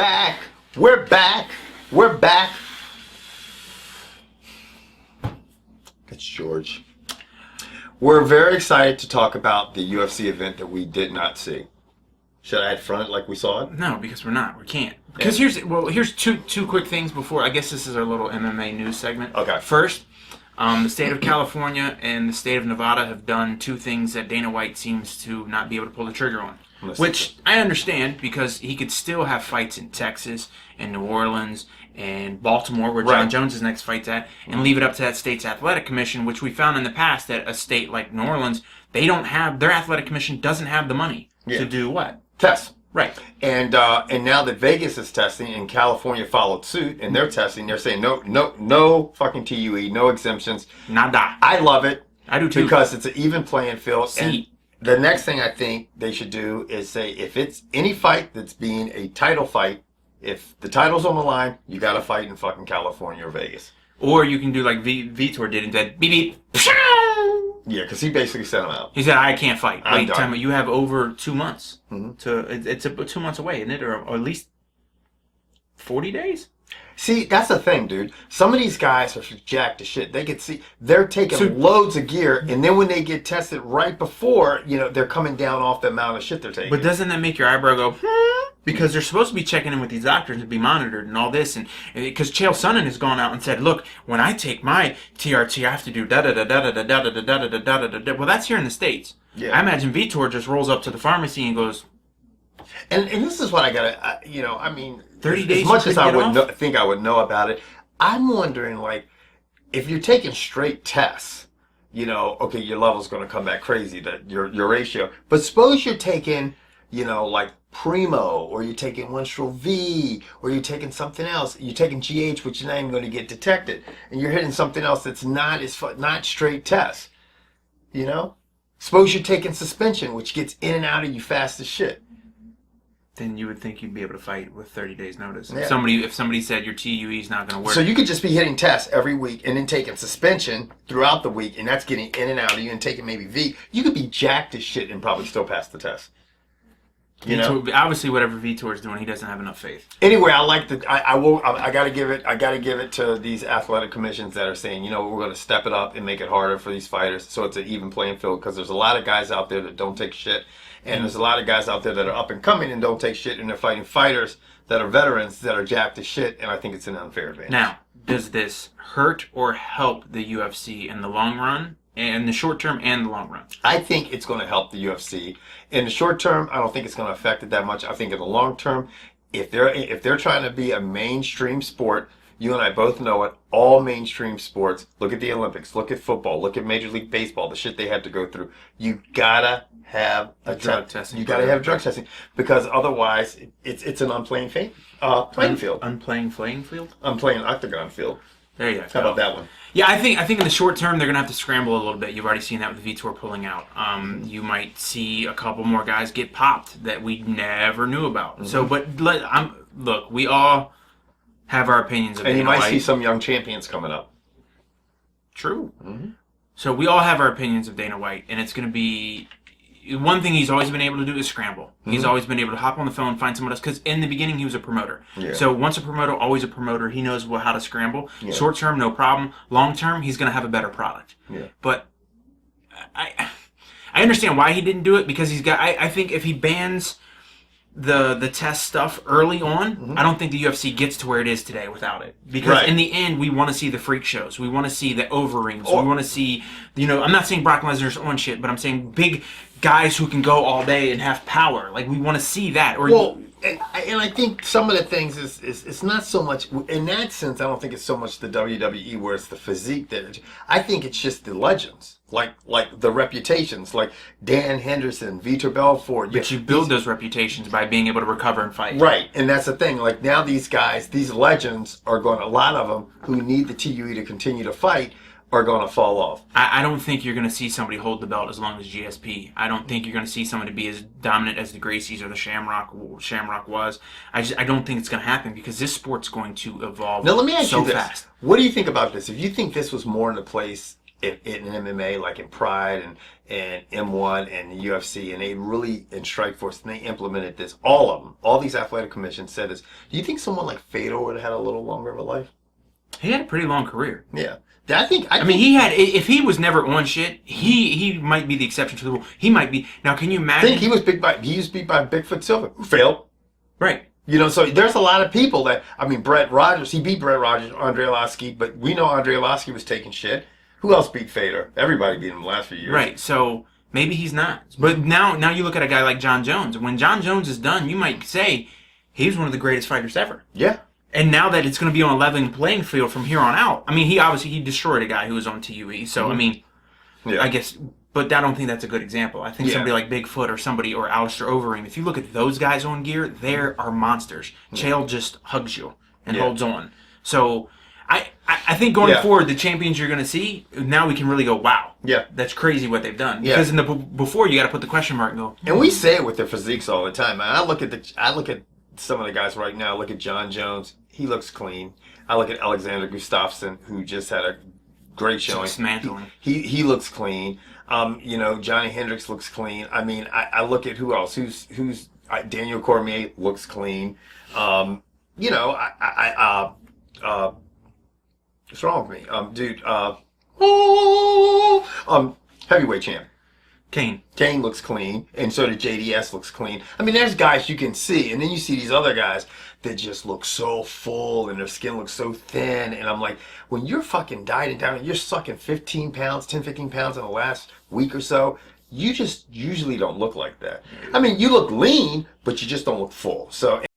back. We're back. We're back. It's George. We're very excited to talk about the UFC event that we did not see. Should I front it like we saw it? No, because we're not. We can't. Because here's two quick things before. I guess this is our little MMA news segment. Okay. First, the state of California and the state of Nevada have done two things that Dana White seems to not be able to pull the trigger on. Which I understand because he could still have fights in Texas and New Orleans and Baltimore, where John Jones' next fight's at, and leave it up to that state's athletic commission, which we found in the past that a state like New Orleans, they don't have, their athletic commission doesn't have the money to do what? Tests. Right. And now that Vegas is testing and California followed suit and they're testing, they're saying no fucking TUE, no exemptions. Nada. I love it. I do too. Because it's an even playing field. See. And the next thing I think they should do is say if it's any fight that's being a title fight, if the title's on the line, you got to fight in fucking California or Vegas. Or you can do like Vitor did and said, beep, beep, yeah, because he basically sent him out. He said, I can't fight. I'm Wait, done. time out. You have over 2 months. Mm-hmm. It's 2 months away, isn't it? Or at least 40 days? See, that's the thing, dude. Some of these guys are jacked to shit. They could see they're taking loads of gear, and then when they get tested right before, they're coming down off the amount of shit they're taking. But doesn't that make your eyebrow go, Because they're supposed to be checking in with these doctors and be monitored and all this. And because Chael Sonnen has gone out and said, look, when I take my TRT, I have to do da-da-da-da-da-da-da-da-da-da-da-da-da. Well, that's here in the States. Yeah. I imagine Vitor just rolls up to the pharmacy and goes... And this is what I gotta, 30 days as much as I would think I would know about it, I'm wondering, like, if you're taking straight tests, okay, your level's going to come back crazy, your ratio. But suppose you're taking, like Primo, or you're taking Winstrol V, or you're taking something else. You're taking GH, which you're not even going to get detected, and you're hitting something else that's not straight tests. Suppose you're taking suspension, which gets in and out of you fast as shit. Then you would think you'd be able to fight with 30 days notice. Yeah. If somebody said your TUE is not going to work. So you could just be hitting tests every week and then taking suspension throughout the week, and that's getting in and out of you, and taking maybe V. You could be jacked as shit and probably still pass the test. Obviously, whatever Vitor is doing, he doesn't have enough faith. Anyway, I gotta give it to these athletic commissions that are saying, we're going to step it up and make it harder for these fighters, so it's an even playing field. Because there's a lot of guys out there that don't take shit. And there's a lot of guys out there that are up and coming and don't take shit, and they're fighting fighters that are veterans that are jacked as shit, and I think it's an unfair advantage. Now, does this hurt or help the UFC in the long run, in the short term and the long run? I think it's going to help the UFC. In the short term, I don't think it's going to affect it that much. I think in the long term, if they're trying to be a mainstream sport, you and I both know it, all mainstream sports, look at the Olympics, look at football, look at Major League Baseball, the shit they have to go through. You gotta have a drug testing. You gotta have drug testing, because otherwise it's an unplaying playing field. Unplaying playing field? Unplaying octagon field. There you go. How about that one? Yeah, I think in the short term they're gonna have to scramble a little bit. You've already seen that with Vitor pulling out. You might see a couple more guys get popped that we never knew about. Mm-hmm. So, but look, we all have our opinions of Dana White. And you might see some young champions coming up. True. Mm-hmm. So we all have our opinions of Dana White, and it's going to be... One thing he's always been able to do is scramble. Mm-hmm. He's always been able to hop on the phone, find someone else, because in the beginning he was a promoter. Yeah. So once a promoter, always a promoter. He knows how to scramble. Yeah. Short term, no problem. Long term, he's going to have a better product. Yeah. But I understand why he didn't do it, because he's got... I think if he bans the test stuff early on, I don't think the UFC gets to where it is today without it. Because in the end, we want to see the freak shows. We want to see the over-rings. We want to see, I'm not saying Brock Lesnar's on shit, but I'm saying big guys who can go all day and have power. Like, we want to see that. And I think some of the things is it's not so much, in that sense, I don't think it's so much the WWE where it's the physique that I think it's just the legends. Like the reputations, like Dan Henderson, Vitor Belfort. But you build those reputations by being able to recover and fight. Right, and that's the thing. Like, now these guys, these legends are going, a lot of them who need the TUE to continue to fight are going to fall off. I don't think you're going to see somebody hold the belt as long as GSP. I don't think you're going to see somebody be as dominant as the Gracies or the Shamrock was. I don't think it's going to happen, because this sport's going to evolve so fast. Now let me ask you this. What do you think about this? If you think this was more in the place in MMA, like in Pride and M1 and the UFC, and they really, in Strikeforce, and they implemented this. All of them, all these athletic commissions said this. Do you think someone like Fedor would have had a little longer of a life? He had a pretty long career. Yeah. I mean, he had. If he was never on shit, he might be the exception to the rule. He might be. Now, can you imagine? I think he was beat by Bigfoot Silva, who failed. Right. You know, so there's a lot of people that, I mean, Brett Rogers, he beat Brett Rogers, Andre Arlovski, but we know Andre Arlovski was taking shit. Who else beat Fedor? Everybody beat him the last few years. Right, so maybe he's not. But now you look at a guy like John Jones. When John Jones is done, you might say he's one of the greatest fighters ever. Yeah. And now that it's going to be on a level playing field from here on out, I mean, he destroyed a guy who was on TUE. So, I mean, I guess, but I don't think that's a good example. I think somebody like Bigfoot or somebody, or Alistair Overeem, if you look at those guys on gear, they are monsters. Chael just hugs you and holds on. So, I think going forward, the champions you're going to see, now we can really go, wow. Yeah. That's crazy what they've done. Yeah. Because before, you got to put the question mark and go. And we say it with their physiques all the time. I look at some of the guys right now. Look at John Jones. He looks clean. I look at Alexander Gustafsson, who just had a great showing. Dismantling. He looks clean. You know, Johnny Hendricks looks clean. I mean, I look at who else? Who's Daniel Cormier looks clean. You know, what's wrong with me? Dude, heavyweight champ. Kane looks clean, and so did JDS looks clean. I mean, there's guys you can see, and then you see these other guys that just look so full, and their skin looks so thin, and I'm like, when you're fucking dieting down and you're sucking 15 pounds in the last week or so, you just usually don't look like that. I mean, you look lean, but you just don't look full. So